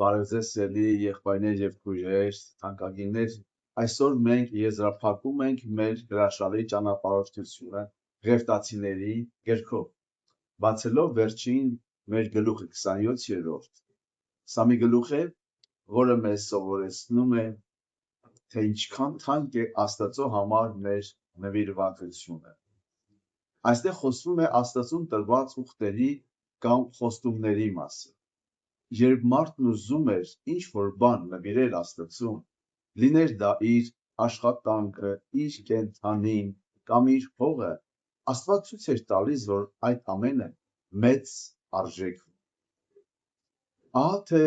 Բարեձեզ սիրելի եղբայրներ եւ քույրեր, թանկագիններ, այսօր մենք եզրափակում ենք մեր հրաշալի ճանապարհորդությունը Ղևտացիների գրքով, բացելով վերջին մեր գլուխը 27-րդ։ Սա մի գլուխ է, որը մեզ սովորեցնում է, թե ինչքան թանկ է Աստծո համար մեր նվիրվածությունը։ Այստեղ խոսվում է Աստծուն տրված ուխտերի կամ խոստումների մասին։ Երբ մարդն ուզում էր ինչ-որ բան նվիրել Աստծուն, լիներ դա իր աշխատանքը, իր կենդանին կամ իր հողը, Աստված ցույց էր տալիս, որ այդ ամենը մեծ արժեք ունի։ Ահա թե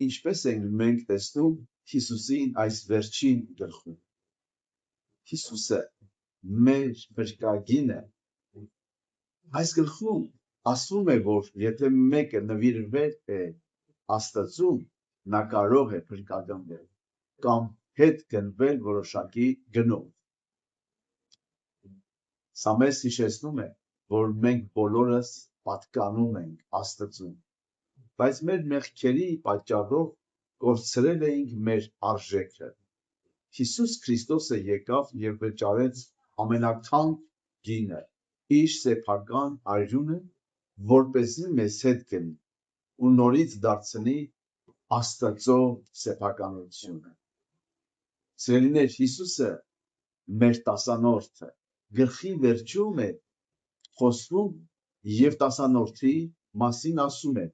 ինչպես ենք մենք տեսնում Հիսուսին այս վերջին գլխում։ Հիսուսը մեր փրկագինը այս գլխում ասվում է, որ եթե մեկը նվիրվել է Աստծուն, նա կարող է փրկագնել կամ հետ գնվել որոշակի գնով։ Սա մեզ հիշեցնում է, որ մենք բոլորս պատկանում ենք Աստծուն, բայց մեր մեղքերի պատճառով կորցրել էինք մեր արժեքը։ Հիսուս Քրիստոսը եկավ եւ վճարեց ամենաթանկ գինը, իր սեփական արյունը, որպեսզի մեզ հետ գնի ու նորից դարձնի Աստծո սեփականությունը։ Սիրելիներ, Հիսուսը մեր տասանորդը, գլխի վերջում է խոսվում եւ տասանորդի մասին ասում է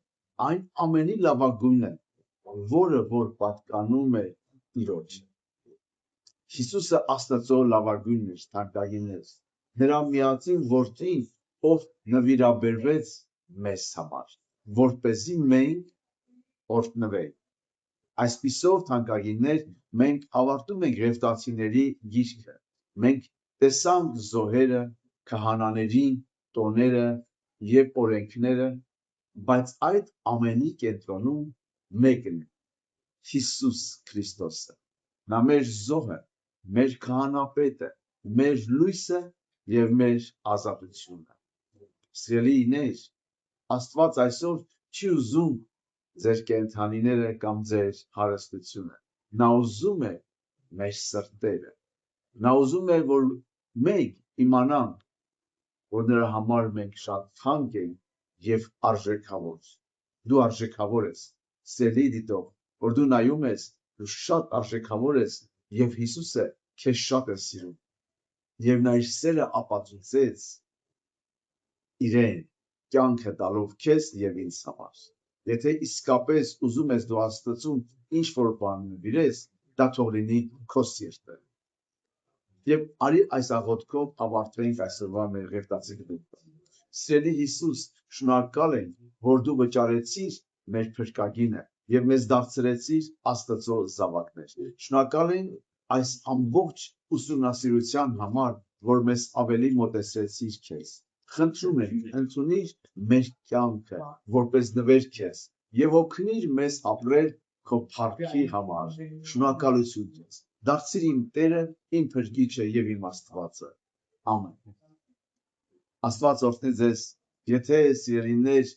այն ամենի լավագույնը, որը որ պատկանում է Տիրոջը։ Հիսուսը Աստծո լավագույնն էր, թանկագիններ, նրա միածին որդին, ով նվիրաբերվեց մեզ համար, որպեսզի մենք օրհնվենք։ Այսպիսով, թանկագիններ, մենք ավարտում ենք Ղևտացիների գիրքը։ Մենք տեսանք զոհերը, քահանաներին, տոները եւ օրենքները, բայց այդ ամենի կենտրոնում մեկն է՝ Հիսուս Քրիստոսը։ Նա մեր զոհը, մեր քահանապետը, մեր լույսը եւ մեր ազատությունը։ Սիրելիներ, Աստված այսօր չի ուզում ձեր կենդանիները կամ ձեր հարստությունը։ Նա ուզում է մեր սրտերը։ Նա ուզում է, որ մենք իմանանք, որ նրա համար մենք շատ թանկ ենք եւ արժեքավոր։ Դու արժեքավոր ես, սիրելի դիտող, որ դու նայում ես, դու շատ արժեքավոր ես եւ Հիսուսը քեզ շատ է սիրում։ Եվ նա իր սերը ապացուցեց իրեն կյանքը տալով քեզ եւ ինձ համար։ Եթե իսկապես ուզում ես դու Աստծուն ինչ-որ բան նվիրես, դա թող լինի քո սիրտը։ Եվ արի այս աղոթքով ավարտվենք այսօրվա մեր Ղևտացի գլուխը։ Սիրելի Հիսուս, շնորհակալ ենք, որ դու վճարեցիր մեր փրկագինը եւ մեզ դարձրեցիր Աստծո զավակներ։ Շնորհակալ ենք այս ամբողջ ուսումնասիրության համար, որ մեզ ավելի մոտեցրեցիր քեզ։ Խնդրում ենք, ընդունիր մեր կյանքը որպես նվեր քեզ եւ օգնիր մեզ ապրել քո փառքի համար։ Շնորհակալություն քեզ։ Դարձիր իմ Տերը, իմ Փրկիչը եւ իմ Աստվածը։ Ամեն։ Աստված օրհնի ձեզ, եթե սիրելիներ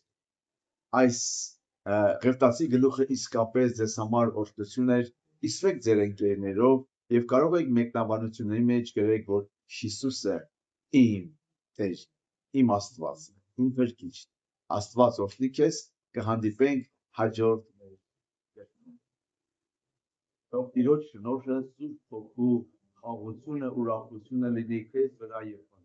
այս Ղևտացի գլուխը իսկապես ձեզ համար օրհնություն էր, իսվեք ձեր ընկերներով եւ կարող եք մեկնաբանությունների մեջ գրեք, որ Հիսուսը իմ Տեր, իմ Աստված, իմ Փրկիչ։ Աստված օրհնի քեզ, կհանդիպենք հաջորդ Տիրոջ շնորհը, Սուրբ Հոգու խաղաղությունը, ուրախությունը լինի քեզ վրա եւ